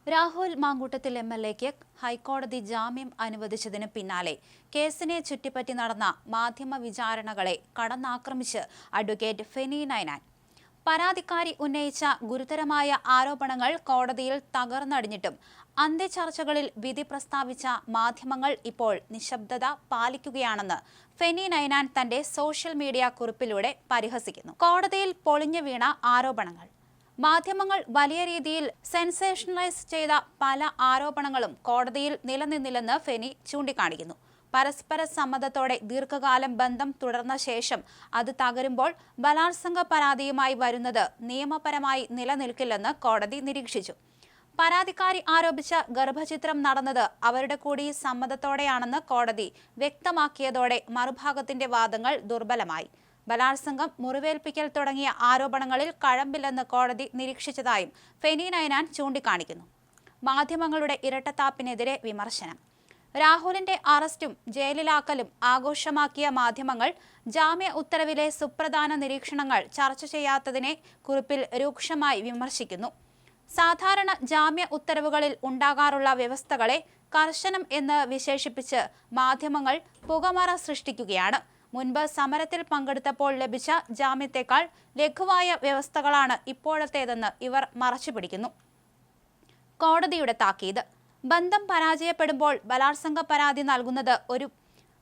രാഹുൽ മാങ്കൂട്ടത്തിൽ എംഎൽഎക്ക് ഹൈക്കോടതി ജാമ്യം അനുവദിച്ചതിന് പിന്നാലെ കേസിനെ ചുറ്റിപ്പറ്റി നടന്ന മാധ്യമ വിചാരണകളെ കടന്നാക്രമിച്ച് അഡ്വക്കേറ്റ് ഫെനി നൈനാൻ. പരാതിക്കാരി ഉന്നയിച്ച ഗുരുതരമായ ആരോപണങ്ങൾ കോടതിയിൽ തകർന്നടിഞ്ഞിട്ടും അന്ത്യചർച്ചകളിൽ വിധി പ്രസ്താവിച്ച മാധ്യമങ്ങൾ ഇപ്പോൾ നിശബ്ദത പാലിക്കുകയാണെന്ന് ഫെനി നൈനാൻ തന്റെ സോഷ്യൽ മീഡിയ കുറിപ്പിലൂടെ പരിഹസിക്കുന്നു. കോടതിയിൽ പൊളിഞ്ഞു വീണ ആരോപണങ്ങൾ. മാധ്യമങ്ങൾ വലിയ രീതിയിൽ സെൻസേഷണലൈസ് ചെയ്ത പല ആരോപണങ്ങളും കോടതിയിൽ നിലനിന്നില്ലെന്ന് ഫെനി ചൂണ്ടിക്കാണിക്കുന്നു. പരസ്പര സമ്മതത്തോടെ ദീർഘകാലം ബന്ധം തുടർന്ന ശേഷം അത് തകരുമ്പോൾ ബലാത്സംഗ പരാതിയുമായി വരുന്നത് നിയമപരമായി നിലനിൽക്കില്ലെന്ന് കോടതി നിരീക്ഷിച്ചു. പരാതിക്കാരി ആരോപിച്ച ഗർഭചിത്രം നടന്നത് അവരുടെ കൂടി സമ്മതത്തോടെയാണെന്ന് കോടതി വ്യക്തമാക്കിയതോടെ മറുഭാഗത്തിന്റെ വാദങ്ങൾ ദുർബലമായി. ബലാത്സംഗം, മുറിവേൽപ്പിക്കൽ തുടങ്ങിയ ആരോപണങ്ങളിൽ കഴമ്പില്ലെന്ന് കോടതി നിരീക്ഷിച്ചതായും ഫെനി നൈനാൻ ചൂണ്ടിക്കാണിക്കുന്നു. മാധ്യമങ്ങളുടെ ഇരട്ടത്താപ്പിനെതിരെ വിമർശനം. രാഹുലിന്റെ അറസ്റ്റും ജയിലിലാക്കലും ആഘോഷമാക്കിയ മാധ്യമങ്ങൾ ജാമ്യ ഉത്തരവിലെ സുപ്രധാന നിരീക്ഷണങ്ങൾ ചർച്ച ചെയ്യാത്തതിനെ കുറിപ്പിൽ രൂക്ഷമായി വിമർശിക്കുന്നു. സാധാരണ ജാമ്യ ഉത്തരവുകളിൽ ഉണ്ടാകാറുള്ള വ്യവസ്ഥകളെ കർശനം എന്ന് വിശേഷിപ്പിച്ച് മാധ്യമങ്ങൾ പുകമറ സൃഷ്ടിക്കുകയാണ്. മുൻപ് സമരത്തിൽ പങ്കെടുത്തപ്പോൾ ലഭിച്ച ജാമ്യത്തെക്കാൾ ലഘുവായ വ്യവസ്ഥകളാണ് ഇപ്പോഴത്തേതെന്ന് ഇവർ മറച്ചുപിടിക്കുന്നു. കോടതിയുടെ താക്കീത്. ബന്ധം പരാജയപ്പെടുമ്പോൾ ബലാത്സംഗ പരാതി നൽകുന്നത് ഒരു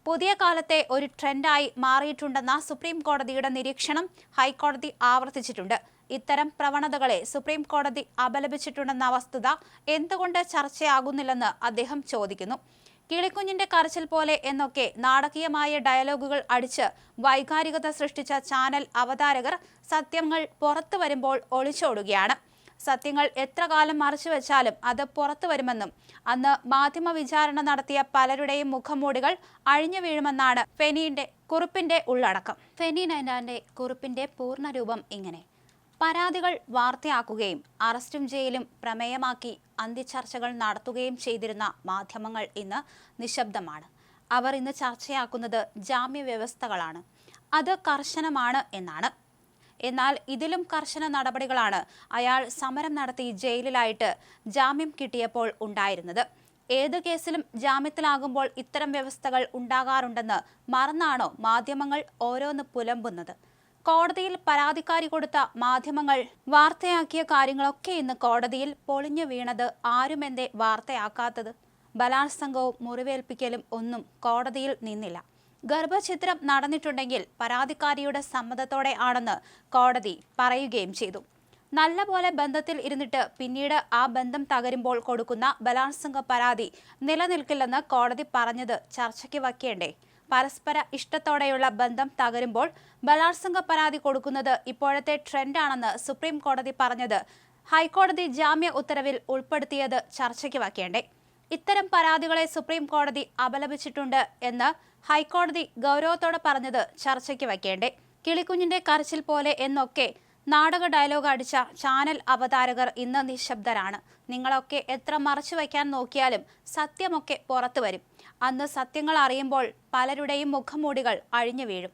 പുതിയ കാലത്തെ ഒരു ട്രെൻഡായി മാറിയിട്ടുണ്ടെന്ന സുപ്രീം കോടതിയുടെ നിരീക്ഷണം ഹൈക്കോടതി ആവർത്തിച്ചിട്ടുണ്ട്. ഇത്തരം പ്രവണതകളെ സുപ്രീം കോടതി അപലപിച്ചിട്ടുണ്ടെന്ന വസ്തുത എന്തുകൊണ്ട് ചർച്ചയാകുന്നില്ലെന്ന് അദ്ദേഹം ചോദിക്കുന്നു. കിളിക്കുഞ്ഞിന്റെ കരച്ചിൽ പോലെ എന്നൊക്കെ നാടകീയമായ ഡയലോഗുകൾ അടിച്ച് വൈകാരികത സൃഷ്ടിച്ച ചാനൽ അവതാരകർ സത്യങ്ങൾ പുറത്തു വരുമ്പോൾ ഒളിച്ചോടുകയാണ്. സത്യങ്ങൾ എത്ര കാലം മറച്ചുവെച്ചാലും അത് പുറത്തു വരുമെന്നും അന്ന് മാധ്യമ വിചാരണ നടത്തിയ പലരുടെയും മുഖംമൂടികൾ അഴിഞ്ഞു വീഴുമെന്നാണ് ഫെനിയുടെ കുറിപ്പിന്റെ ഉള്ളടക്കം. ഫെനി നൈനാന്റെ കുറിപ്പിന്റെ പൂർണ്ണരൂപം ഇങ്ങനെ: പരാതികൾ വാർത്തയാക്കുകയും അറസ്റ്റും ജയിലും പ്രമേയമാക്കി അന്ത്യചർച്ചകൾ നടത്തുകയും ചെയ്തിരുന്ന മാധ്യമങ്ങൾ ഇന്ന് നിശബ്ദമാണ്. അവർ ഇന്ന് ചർച്ചയാക്കുന്നത് ജാമ്യ വ്യവസ്ഥകളാണ്. അത് കർശനമാണ് എന്നാണ്. എന്നാൽ ഇതിലും കർശന നടപടികളാണ് അയാൾ സമരം നടത്തി ജയിലിലായിട്ട് ജാമ്യം കിട്ടിയപ്പോൾ ഉണ്ടായിരുന്നത്. ഏത് കേസിലും ജാമ്യത്തിലാകുമ്പോൾ ഇത്തരം വ്യവസ്ഥകൾ ഉണ്ടാകാറുണ്ടെന്ന് മറന്നാണോ മാധ്യമങ്ങൾ ഓരോന്ന് പുലമ്പുന്നത്? കോടതിയിൽ പരാതിക്കാരി കൊടുത്ത മാധ്യമങ്ങൾ വാർത്തയാക്കിയ കാര്യങ്ങളൊക്കെ ഇന്ന് കോടതിയിൽ പൊളിഞ്ഞു വീണത് ആരുമെന്തേ വാർത്തയാക്കാത്തത്? ബലാത്സംഗവും മുറിവേൽപ്പിക്കലും ഒന്നും കോടതിയിൽ നിന്നില്ല. ഗർഭചിത്രം നടന്നിട്ടുണ്ടെങ്കിൽ പരാതിക്കാരിയുടെ സമ്മതത്തോടെ ആണെന്ന് കോടതി പറയുകയും ചെയ്തു. നല്ലപോലെ ബന്ധത്തിൽ ഇരുന്നിട്ട് പിന്നീട് ആ ബന്ധം തകരുമ്പോൾ കൊടുക്കുന്ന ബലാത്സംഗ പരാതി നിലനിൽക്കില്ലെന്ന് കോടതി പറഞ്ഞത് ചർച്ചയ്ക്ക് വയ്ക്കേണ്ടേ? പരസ്പര ഇഷ്ടത്തോടെയുള്ള ബന്ധം തകരുമ്പോൾ ബലാത്സംഗ പരാതി കൊടുക്കുന്നത് ഇപ്പോഴത്തെ ട്രെൻഡാണെന്ന് സുപ്രീം കോടതി പറഞ്ഞത് ഹൈക്കോടതി ജാമ്യ ഉത്തരവിൽ ഉൾപ്പെടുത്തിയത് ചർച്ചയ്ക്ക് വയ്ക്കേണ്ടേ? ഇത്തരം പരാതികളെ സുപ്രീം കോടതി അപലപിച്ചിട്ടുണ്ട് എന്ന് ഹൈക്കോടതി ഗൗരവത്തോടെ പറഞ്ഞത് ചർച്ചയ്ക്ക് വയ്ക്കേണ്ടേ? കിളിക്കുഞ്ഞിന്റെ കരച്ചിൽ പോലെ എന്നൊക്കെ നാടക ഡയലോഗ് അടിച്ച ചാനൽ അവതാരകർ ഇന്ന് നിശബ്ദരാണ്. നിങ്ങളൊക്കെ എത്ര മറച്ചു വയ്ക്കാൻ നോക്കിയാലും സത്യമൊക്കെ പുറത്തു വരും. അന്ന് സത്യങ്ങൾ അറിയുമ്പോൾ പലരുടെയും മുഖംമൂടികൾ അഴിഞ്ഞു വീഴും.